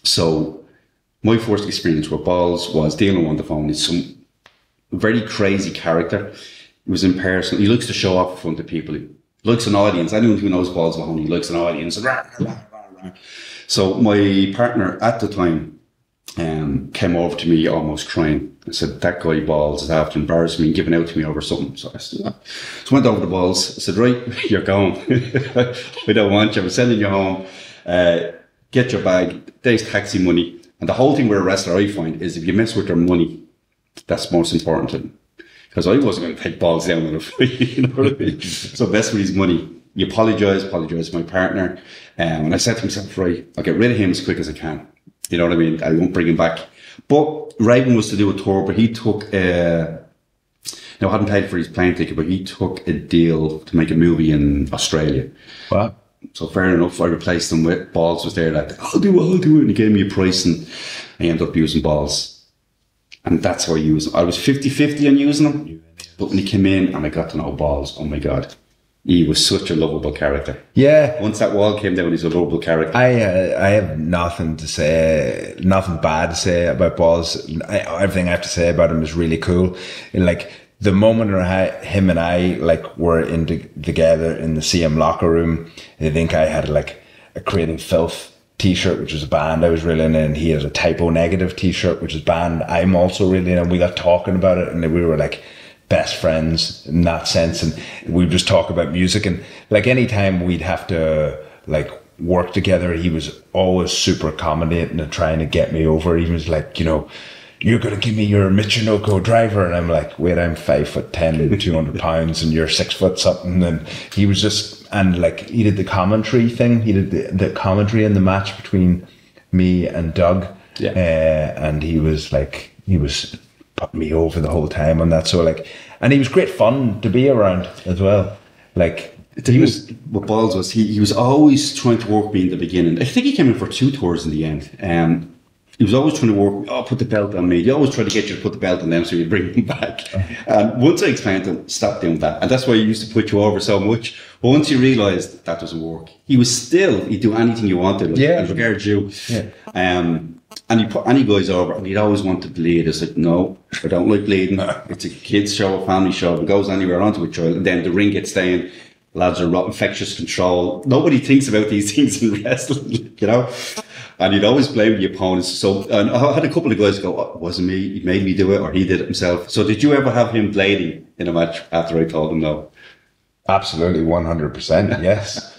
So my first experience with balls was dealing on the phone. He's some very crazy character. He was impersonal. He likes to show off in front of people. He likes an audience. Anyone who knows balls Mahoney likes an audience. So my partner at the time came over to me almost crying and said, that guy Balls is after embarrassing me and giving out to me over something. So I said, yeah. So went over to Balls. I said, right, you're going. We don't want you. I'm sending you home. Get your bag. There's taxi money. And the whole thing with a wrestler, I find, is if you mess with their money, that's most important to them. Because I wasn't going to take Balls down in a fight, you know what I mean? So mess with his money. You apologise to my partner. And I said to myself, right, I'll get rid of him as quick as I can. You know what I mean? I won't bring him back. But Raven was to do a tour, but he took I hadn't paid for his plane ticket, but he took a deal to make a movie in Australia. Wow. So fair enough, I replaced him with Balls was there like, I'll do it. And he gave me a price and I ended up using Balls. And that's how I use him. I was 50-50 on using him. But when he came in and I got to know Balls, oh my God. He was such a lovable character. Yeah. Once that wall came down, he's a lovable character. I have nothing bad to say about Balls. Everything I have to say about him is really cool. Like the moment him and I like were together in the CM locker room, I think I had like a Creating Filth t-shirt, which was a band I was really in, and he has a Typo Negative t-shirt, which is a band I'm also really in, and we got talking about it, and we were like best friends in that sense, and we just talk about music, and like anytime we'd have to like work together, he was always super accommodating and trying to get me over. He was like, you know, you're gonna give me your Michinoku driver, and I'm like, wait, I'm 5'10" and 200 pounds and you're 6 foot something. And he was just, and like he did the commentary thing, he did the commentary in the match between me and Doug. Yeah. And he was putting me over the whole time on that. So like, and he was great fun to be around as well. Like what Balls was, he was always trying to work me in the beginning. I think he came in for 2 tours in the end. He was always trying to work, put the belt on me. He always tried to get you to put the belt on them so you'd bring him back. And once I explained to him, stop doing that. And that's why he used to put you over so much. But once you realised that doesn't work, he'd do anything you wanted. Like, yeah. And regard you. Yeah. And he put any guys over, and he'd always want to bleed. I said, no, I don't like bleeding. It's a kid's show, a family show. If it goes anywhere onto a child, and then the ring gets stained, lads are infectious control. Nobody thinks about these things in wrestling, you know? And he'd always blame the opponents. So, and I had a couple of guys go, it wasn't me, he made me do it, or he did it himself. So did you ever have him blading in a match after I told him no? Absolutely, 100%, yes.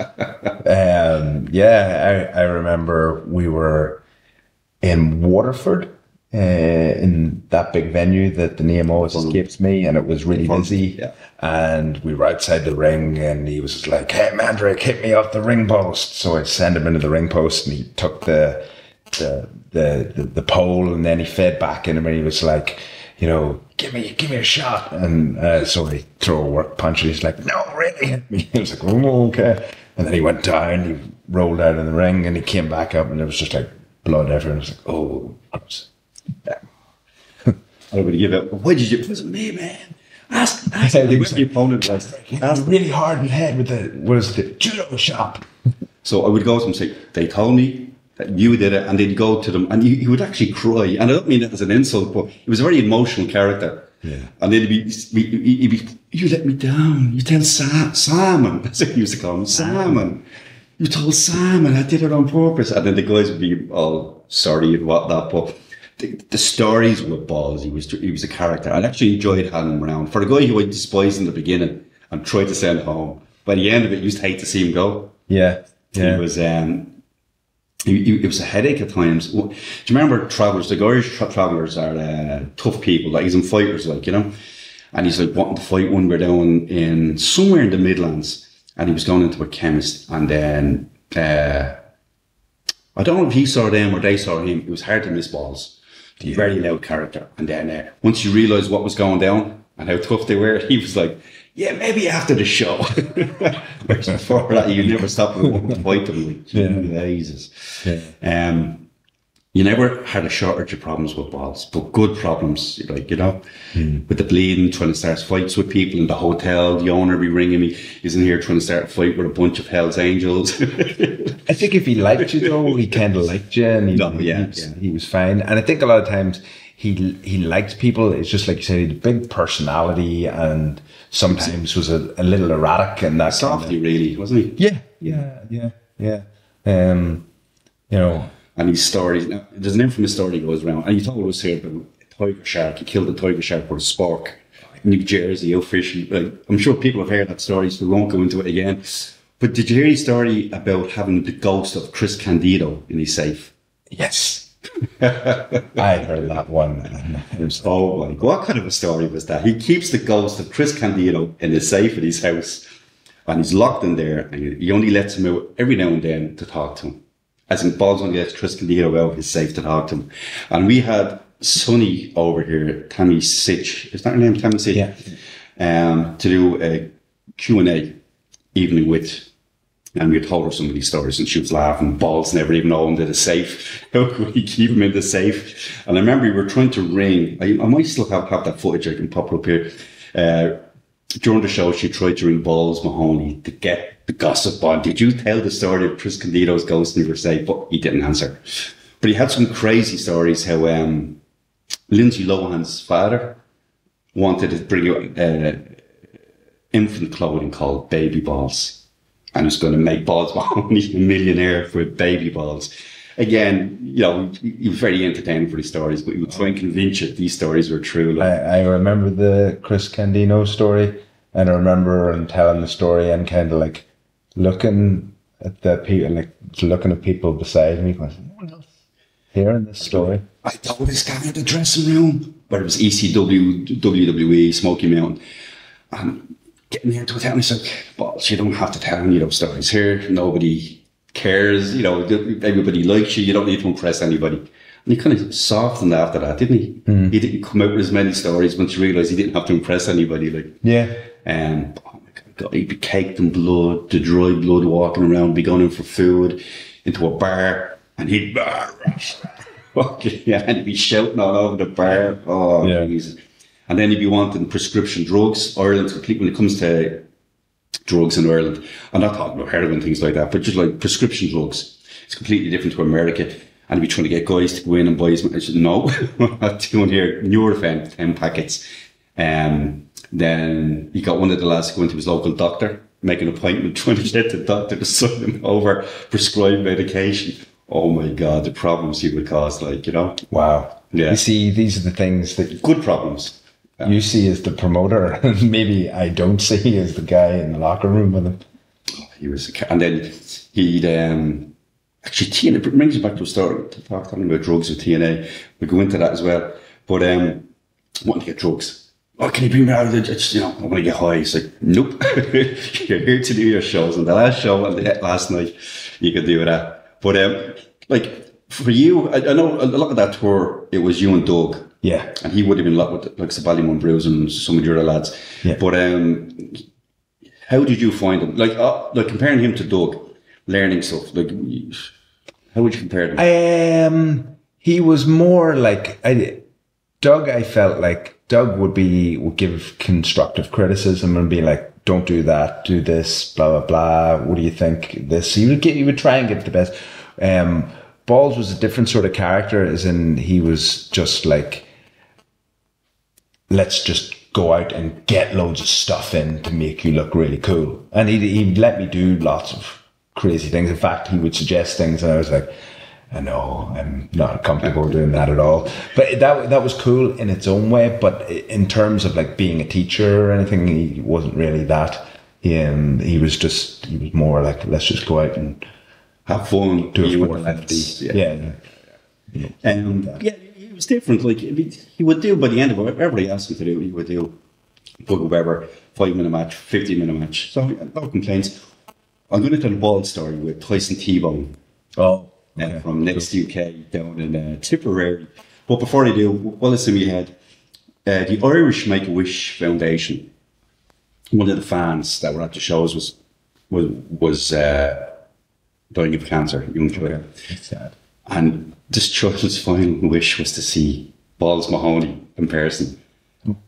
I remember we were in Waterford, in that big venue that the name always escapes me, and it was really busy. Yeah. And we were outside the ring, and he was like, hey, Mandrake, hit me off the ring post. So I sent him into the ring post, and he took the pole, and then he fed back in him, and he was like, you know, give me a shot. And so I throw a work punch, and he's like, no, really hit me. I was like, oh, okay. And then he went down, he rolled out in the ring, and he came back up, and it was just like blood everywhere. I was like, oh, gross. Yeah. I would give it. Why did you? It wasn't me, man. Ask the opponent. Asked really hard in the head with the judo shop. So I would go to him and say, they told me that you did it, and they'd go to them, and he would actually cry. And I don't mean that as an insult, but he was a very emotional character. Yeah. And then he'd be, you let me down. You tell Simon. That's what he used to call him, Simon. You told Simon I did it on purpose. And then the guys would be all sorry and whatnot, but the stories with Balls, he was a character. I actually enjoyed having him around. For a guy who I despised in the beginning and tried to send home, by the end of it, you used to hate to see him go. Yeah. He was it was a headache at times. Do you remember Travellers? The Irish Travellers are tough people. Like, he's in fighters, like, you know. And he's like wanting to fight one. We're down in somewhere in the Midlands, and he was going into a chemist, and then I don't know if he saw them or they saw him. It was hard to miss Balls. Yeah. Very loud character. And then once you realise what was going down and how tough they were, he was like, yeah, maybe after the show. Before that, you never stop wanting to fight them. Like, Jesus. Yeah. You never had a shortage of problems with Balls, but good problems, like, you know, with the bleeding, trying to start fights with people in the hotel. The owner be ringing me, he's in here trying to start a fight with a bunch of Hell's Angels. I think if he liked you though, he kind of liked you, and he was fine. And I think a lot of times he liked people. It's just like you said, he had a big personality, and sometimes was a little erratic and that. Softly, really, wasn't he? Yeah. You know, and his stories. Now, there's an infamous story that goes around, and he told us here about a tiger shark. He killed a tiger shark with a spork. New Jersey, out fishing. Like, I'm sure people have heard that story, so we won't go into it again. But did you hear any story about having the ghost of Chris Candido in his safe? Yes. I heard that one. Oh my God, what kind of a story was that? He keeps the ghost of Chris Candido in the safe at his house, and he's locked in there, and he only lets him out every now and then to talk to him. As in, Balls only lets Chris Candido out of his safe to talk to him. And we had Sonny over here, Tammy Sitch, is that her name, Tammy Sitch? Yeah. To do a Q&A evening with, and we told her some of these stories, and she was laughing. Balls never even owned the safe. How could we keep him in the safe? And I remember we were trying to ring, I might still have that footage, I can pop it up here. During the show, she tried to ring Balls Mahoney to get the gossip on. Did you tell the story of Chris Candido's ghost in your safe? But he didn't answer. But he had some crazy stories how Lindsay Lohan's father wanted to bring out infant clothing called Baby Balls, and was going to make Balls Mahoney a millionaire for Baby Balls. Again, you know, he was very entertaining for his stories, but he would try and convince you these stories were true. Like, I remember the Chris Candido story, and I remember him telling the story and kind of like looking at the people, like looking at people beside me, going, "Someone else hearing this story." I told this guy in the dressing room, where it was ECW, WWE, Smoky Mountain, and getting into it, and I said, "Balls, you don't have to tell any of those stories here. Nobody cares. You know, everybody likes you. You don't need to impress anybody." And he kind of softened after that, didn't he? He didn't come out with as many stories once you realised he didn't have to impress anybody. Like, oh my God, he'd be caked in blood, the dry blood, walking around, be going in for food, into a bar, and he'd and he'd be shouting all over the bar. Oh, Jesus. And then he'd be wanting prescription drugs. Ireland's complete when it comes to drugs in Ireland. I'm not talking about heroin, things like that, but just like prescription drugs. It's completely different to America. And he'd be trying to get guys to go in and buy his. I said, no, we're not doing here. Nurofen, 10 packets. Then he got one of the lads to go into his local doctor, make an appointment, trying to get the doctor to sign him over prescribed medication. Oh my God, the problems he would cause, like, you know. Wow. Yeah. You see, these are the things that good problems. You see as the promoter, and maybe I don't see as the guy in the locker room with him. He was, and then he'd actually TNA. It brings me back to a story to talking about drugs with TNA. We go into that as well. But wanting to get drugs. Oh, can you bring me out of the? Just, you know, I want to get high. It's like, nope. You're here to do your shows. And the last show and the last night, you could do that. But like for you, I know a lot of that tour. It was you and Doug. Yeah. And he would have been a lot with like Ballymun Brews and some of the other lads. Yeah. But how did you find him? Like comparing him to Doug, learning stuff. Like, how would you compare them? He was more like Doug. I felt like Doug would give constructive criticism and be like, "Don't do that. Do this. Blah blah blah. What do you think? This." He would try and give the best. Balls was a different sort of character, as in he was just like, let's just go out and get loads of stuff in to make you look really cool. And he'd let me do lots of crazy things. In fact, he would suggest things and I was like, I know, I'm not comfortable doing that at all. But that was cool in its own way. But in terms of like being a teacher or anything, he wasn't really that. He was more like, let's just go out and have fun, do a 450. Yeah. He was different. Like he would do by the end of it, whatever he asked him to do, he would do. Bugger Weber, 5-minute match, 15-minute match. So no complaints. I'm going to tell a bald story with Tyson T-Bone. Oh, okay. From Next UK down in Tipperary. But before I do, well, listen, we had the Irish Make-A-Wish Foundation. One of the fans that were at the shows was dying of cancer, young child. It's sad. And this child's final wish was to see Balls Mahoney in person.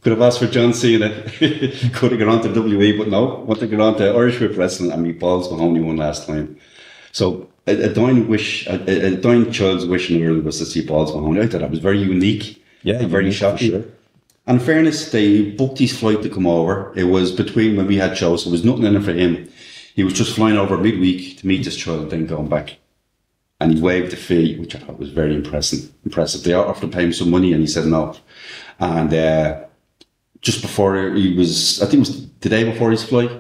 Could have asked for John Cena, could have gone on to WWE, but no, wanted to get on to Irish Whip Wrestling and meet Balls Mahoney one last time. So a dying child's wish in the world was to see Balls Mahoney. I thought that was very unique. Yeah, and very shocking. Sure. And in fairness, they booked his flight to come over. It was between when we had shows, so there was nothing in it for him. He was just flying over midweek to meet this child, then going back. And he waived the fee, which I thought was very impressive. They offered to pay him some money, and he said no. And just before he was, I think it was the day before his flight,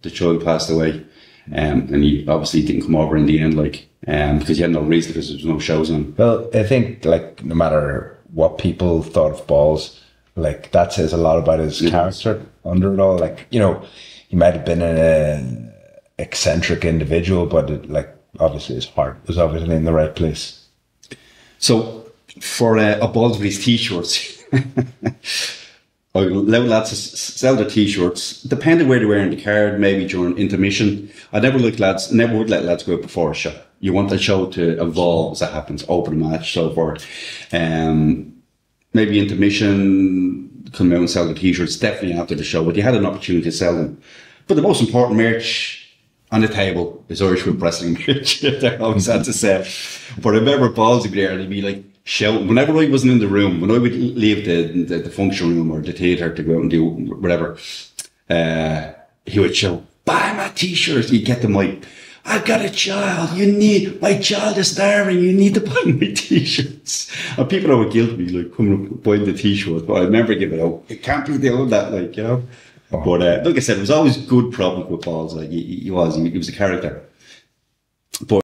the child passed away. And he obviously didn't come over in the end, because he had no reason, because there was no shows on. Well, I think, no matter what people thought of Balls, that says a lot about his character under it all. He might have been an eccentric individual, but obviously his heart was obviously in the right place. So for a Balls with his t-shirts, I allow lads to sell their t-shirts, depending where they were in the card, maybe during intermission. I never would let lads go out before a show. You want the show to evolve as it happens, open match, so forth. Maybe intermission, come out and sell the t-shirts definitely after the show, but you had an opportunity to sell them. But the most important merch on the table is Irish Whip Wrestling merch. They always had to sell. But I remember Balls would be there and he'd be shouting. Whenever I wasn't in the room, when I would leave the function room or the theatre to go out and do whatever, he would shout, "Buy my t-shirts." He'd get the mic. "I've got a child. My child is starving. You need to buy my t-shirts." And people that were guilty, coming up buying the t-shirts. But I remember giving out, "It can't be doing that," Oh. But like I said, it was always good problems with Balls. He was a character.